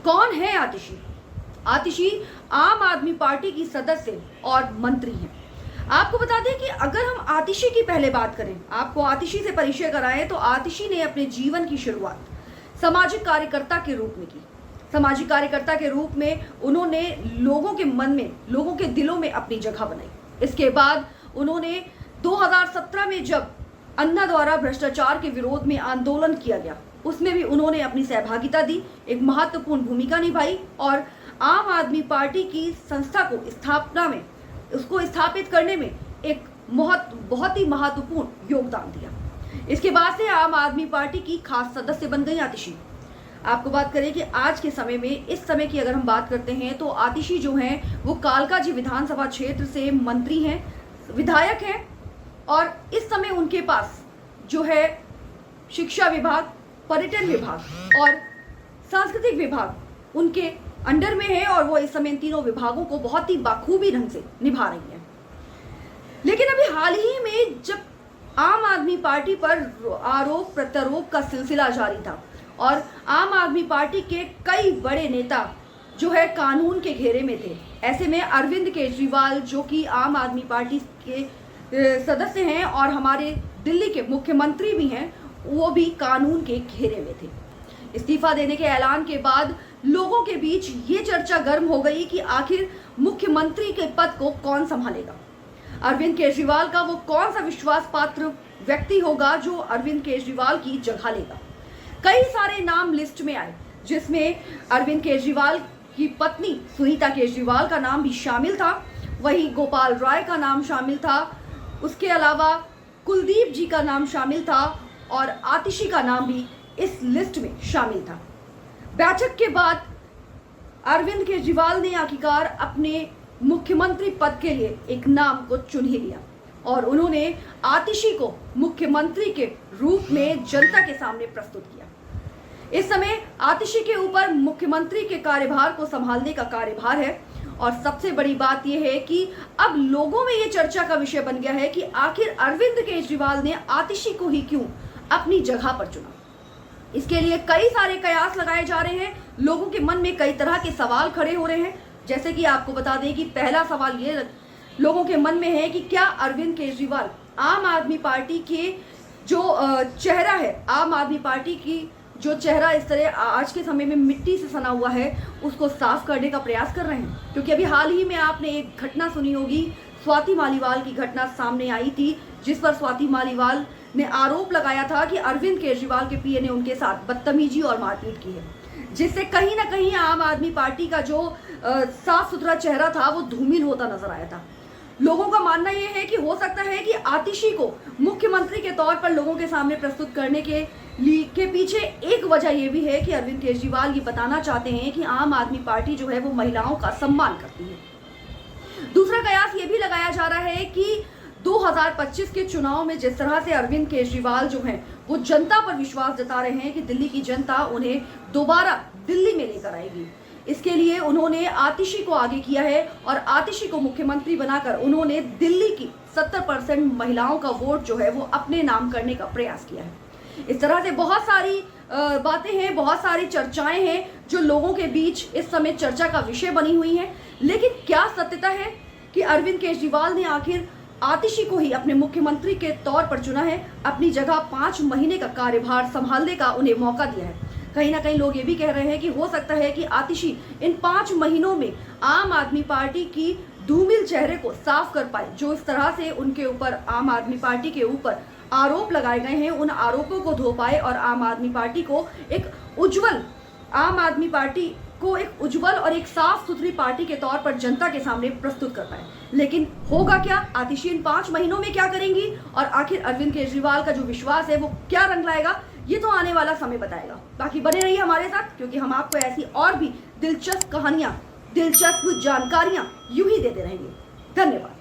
कौन है आतिशी? आतिशी आम आदमी पार्टी की सदस्य और मंत्री हैं। आपको बता दें कि अगर हम आतिशी की पहले बात करें, आपको आतिशी से परिचय कराएं, तो आतिशी ने अपने जीवन की शुरुआत सामाजिक कार्यकर्ता के रूप में की। सामाजिक कार्यकर्ता के रूप में उन्होंने लोगों के मन में, लोगों के दिलों में अपनी जगह बनाई। इसके बाद उन्होंने 2017 में जब अन्ना द्वारा भ्रष्टाचार के विरोध में आंदोलन किया गया, उसमें भी उन्होंने अपनी सहभागिता दी, एक महत्वपूर्ण भूमिका निभाई और आम आदमी पार्टी की संस्था को स्थापना में, उसको स्थापित करने में एक बहुत ही महत्वपूर्ण योगदान दिया। इसके बाद से आम आदमी पार्टी की खास सदस्य बन गई आतिशी। आपको बात करें कि आज के समय में, इस समय की अगर हम बात करते हैं, तो आतिशी जो हैं वो कालकाजी विधानसभा क्षेत्र से मंत्री हैं, विधायक हैं और इस समय उनके पास जो है शिक्षा विभाग, पर्यटन विभाग और सांस्कृतिक विभाग उनके अंडर में है और वो इस समय इन तीनों विभागों को बहुत ही बाखूबी ढंग से निभा रही है। लेकिन अभी हाल ही में जब आम आदमी पार्टी पर आरोप प्रत्यारोप का सिलसिला जारी था और आम आदमी पार्टी के कई बड़े नेता जो है कानून के घेरे में थे, ऐसे में अरविंद केजरीवाल जो कि आम आदमी पार्टी के सदस्य हैं और हमारे दिल्ली के मुख्यमंत्री भी हैं, वो भी कानून के घेरे में थे। इस्तीफा देने के ऐलान के बाद लोगों के बीच ये चर्चा गर्म हो गई कि आखिर मुख्यमंत्री के पद को कौन संभालेगा। अरविंद केजरीवाल का वो कौन सा विश्वास पात्र व्यक्ति होगा जो अरविंद केजरीवाल की जगह लेगा। कई सारे नाम लिस्ट में आए, जिसमें अरविंद केजरीवाल की पत्नी सुनीता केजरीवाल का नाम भी शामिल था, वहीं गोपाल राय का नाम शामिल था, उसके अलावा कुलदीप जी का नाम शामिल था और आतिशी का नाम भी इस लिस्ट में शामिल था। बैठक के बाद अरविंद केजरीवाल ने आखिरकार अपने मुख्यमंत्री पद के लिए एक नाम को चुन ही लिया और उन्होंने आतिशी को मुख्यमंत्री के रूप में जनता के सामने प्रस्तुत किया। इस समय आतिशी के ऊपर मुख्यमंत्री के कार्यभार को संभालने का कार्यभार है और सबसे बड़ी बात यह है कि अब लोगों में यह चर्चा का विषय बन गया है कि आखिर अरविंद केजरीवाल ने आतिशी को ही क्यों अपनी जगह पर चुना। इसके लिए कई सारे कयास लगाए जा रहे हैं, लोगों के मन में कई तरह के सवाल खड़े हो रहे हैं। जैसे कि आपको बता दें कि पहला सवाल ये लोगों के मन में है कि क्या अरविंद केजरीवाल आम आदमी पार्टी के जो चेहरा है, आम आदमी पार्टी की जो चेहरा इस तरह आज के समय में मिट्टी से सना हुआ है, उसको साफ करने का प्रयास कर रहे हैं। क्योंकि अभी हाल ही में आपने एक घटना सुनी होगी, स्वाति मालीवाल की घटना सामने आई थी, जिस पर स्वाति मालीवाल ने आरोप लगाया था कि अरविंद केजरीवाल के पीए ने उनके साथ बदतमीजी और मारपीट की है, जिससे कहीं ना कहीं आम आदमी पार्टी का जो साफ सुथरा चेहरा था वो धूमिल होता नजर आया था। लोगों का मानना यह है कि हो सकता है कि आतिशी को मुख्यमंत्री के तौर पर लोगों के सामने प्रस्तुत करने के पीछे एक वजह यह भी है कि अरविंद केजरीवाल ये बताना चाहते हैं कि आम आदमी पार्टी जो है वो महिलाओं का सम्मान करती है। दूसरा कयास ये भी लगाया जा रहा है कि 2025 के चुनाव में जिस तरह से अरविंद केजरीवाल जो हैं वो जनता पर विश्वास जता रहे हैं कि दिल्ली की जनता उन्हें दोबारा दिल्ली में लेकर आएगी, इसके लिए उन्होंने आतिशी को आगे किया है और आतिशी को मुख्यमंत्री बनाकर उन्होंने दिल्ली की 70% महिलाओं का वोट जो है वो अपने नाम करने का प्रयास किया है। इस तरह से बहुत सारी बातें हैं, बहुत सारी चर्चाएं हैं जो लोगों के बीच इस समय चर्चा का विषय बनी हुई हैं। लेकिन क्या सत्यता है कि अरविंद केजरीवाल ने आखिर आतिशी को ही अपने मुख्यमंत्री के तौर पर चुना है, अपनी जगह 5 महीने का कार्यभार संभालने का उन्हें मौका दिया है। कहीं ना कहीं लोग ये भी कह रहे हैं कि हो सकता है कि आतिशी इन 5 महीनों में आम आदमी पार्टी की धूमिल चेहरे को साफ कर पाए। जो इस तरह से उनके ऊपर, आम आदमी पार्टी के ऊपर आरोप लगाए गए हैं, उन आरोपों को धो पाए और आम आदमी पार्टी को एक उज्जवल और एक साफ सुथरी पार्टी के तौर पर जनता के सामने प्रस्तुत कर पाए। लेकिन होगा क्या, आतिशी इन 5 महीनों में क्या करेंगी और आखिर अरविंद केजरीवाल का जो विश्वास है वो क्या रंग लाएगा, ये तो आने वाला समय बताएगा। बाकी बने रहिए हमारे साथ, क्योंकि हम आपको ऐसी और भी दिलचस्प कहानियां, दिलचस्प जानकारियां यूं ही देते रहेंगे। धन्यवाद।